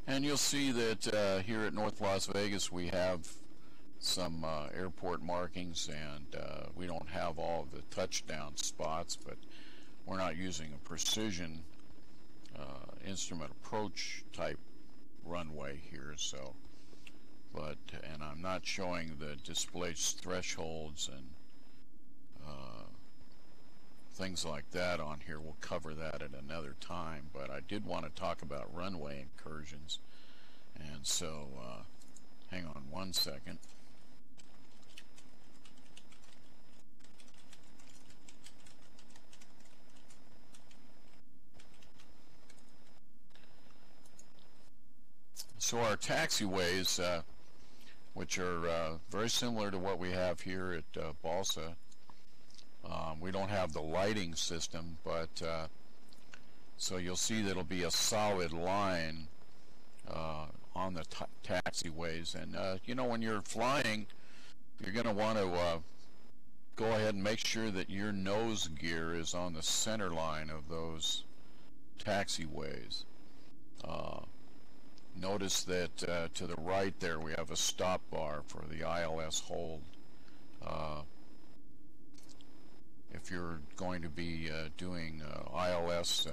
And you'll see that here at North Las Vegas we have some airport markings, and we don't have all of the touchdown spots, but we're not using a precision instrument approach type runway here, so and I'm not showing the displaced thresholds and things like that on here. We'll cover that at another time, but I did want to talk about runway incursions, and so hang on one second. So our taxiways, which are very similar to what we have here at Balsa, we don't have the lighting system, but so you'll see that it'll be a solid line on the taxiways. And you know, when you're flying, you're going to want to go ahead and make sure that your nose gear is on the center line of those taxiways. Notice that to the right there we have a stop bar for the ILS hold. If you're going to be doing ILS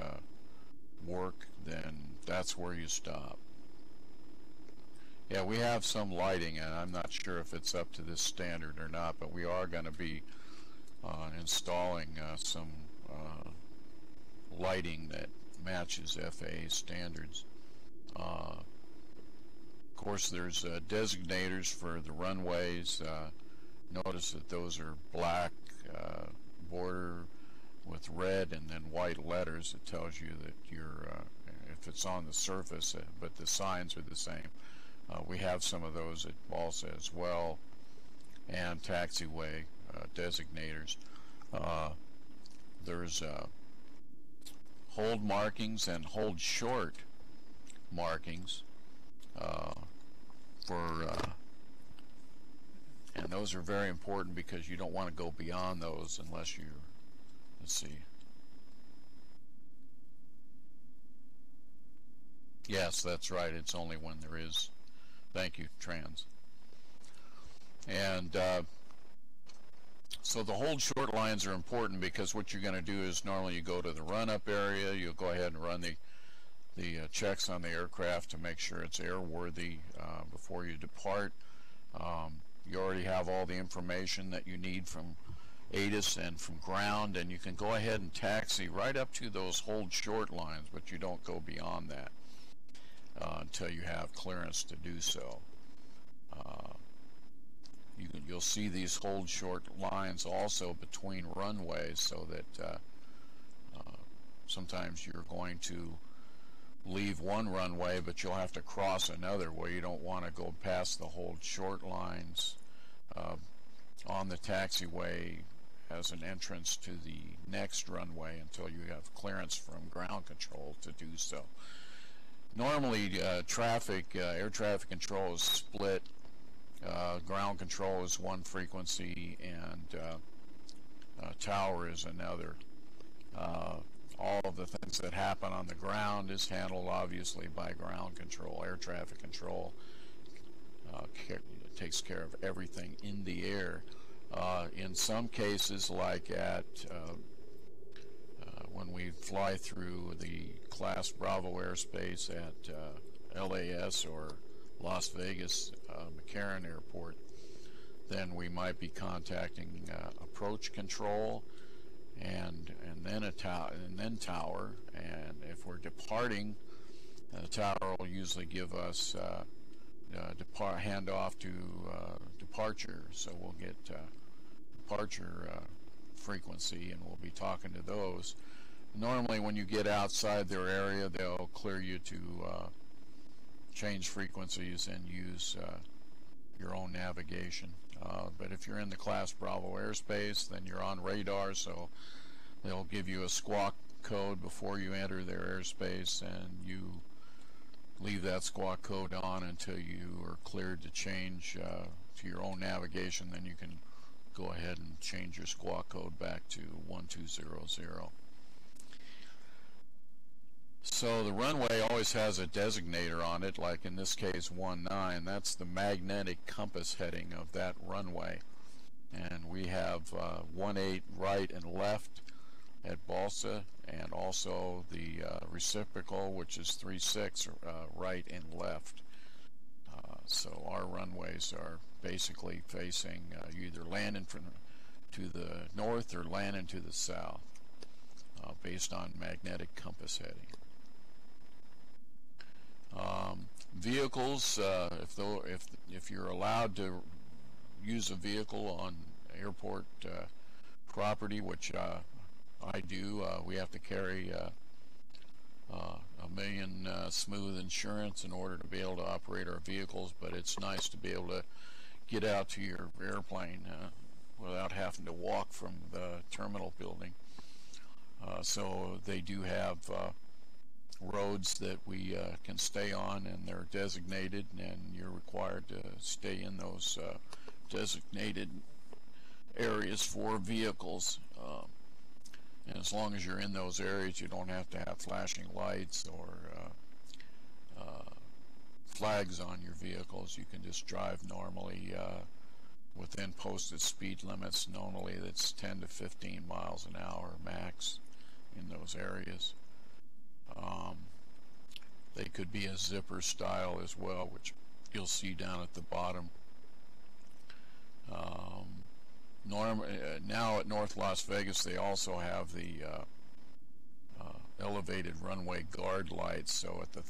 work, then that's where you stop. Yeah, we have some lighting, and I'm not sure if it's up to this standard or not, but we are going to be installing some lighting that matches FAA standards. Of course, there's designators for the runways. Notice that those are black border with red and then white letters. It tells you that you're if it's on the surface, but the signs are the same. We have some of those at Balsa as well, and taxiway designators. There's hold markings and hold short markings and those are very important because you don't want to go beyond those unless you, let's see. Yes, that's right. It's only when there is. Thank you, trans. And so the hold short lines are important because what you're going to do is normally you go to the run-up area, you'll go ahead and run the checks on the aircraft to make sure it's airworthy before you depart. You already have all the information that you need from ATIS and from ground, and you can go ahead and taxi right up to those hold short lines, but you don't go beyond that until you have clearance to do so. You'll see these hold short lines also between runways, so that sometimes you're going to leave one runway, but you'll have to cross another where you don't want to go past the hold short lines on the taxiway as an entrance to the next runway until you have clearance from ground control to do so. Normally air traffic control is split. Ground control is one frequency and tower is another. All of the things that happen on the ground is handled obviously by ground control. Air traffic control takes care of everything in the air. In some cases, like at when we fly through the Class Bravo airspace at LAS or Las Vegas McCarran Airport, then we might be contacting approach control and then tower, and if we're departing, the tower will usually give us handoff to departure, so we'll get departure frequency, and we'll be talking to those. Normally when you get outside their area, they'll clear you to change frequencies and use your own navigation. But if you're in the Class Bravo airspace, then you're on radar, so they'll give you a squawk code before you enter their airspace, and you leave that squawk code on until you are cleared to change to your own navigation. Then you can go ahead and change your squawk code back to 1200. So the runway always has a designator on it, like in this case 19. That's the magnetic compass heading of that runway. And we have 18 right and left at Balsa, and also the reciprocal, which is 36 right and left. So our runways are basically facing you either landing to the north or landing to the south, based on magnetic compass heading. Vehicles, if you're allowed to use a vehicle on airport property, which I do, we have to carry $1 million smooth insurance in order to be able to operate our vehicles, but it's nice to be able to get out to your airplane without having to walk from the terminal building. So they do have roads that we can stay on, and they're designated, and you're required to stay in those designated areas for vehicles. And as long as you're in those areas, you don't have to have flashing lights or flags on your vehicles. You can just drive normally within posted speed limits. Normally that's 10 to 15 miles an hour max in those areas. They could be a zipper style as well, which you'll see down at the bottom. Now at North Las Vegas, they also have the elevated runway guard lights. So at the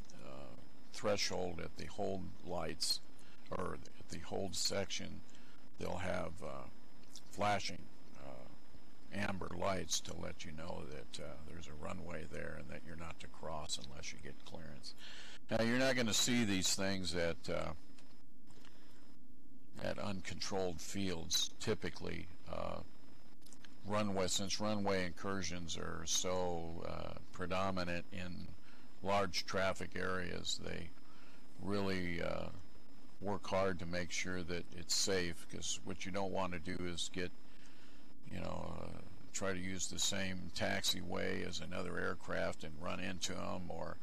threshold, at the hold lights, or at the hold section, they'll have flashing amber lights to let you know that there's a runway there and that you're not to cross unless you get clearance. Now, you're not going to see these things at uncontrolled fields typically. Since runway incursions are so predominant in large traffic areas, they really work hard to make sure that it's safe, because what you don't want to do is get, try to use the same taxiway as another aircraft and run into them, or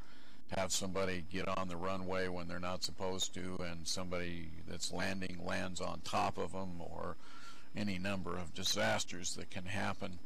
have somebody get on the runway when they're not supposed to, and somebody that's landing lands on top of them, or any number of disasters that can happen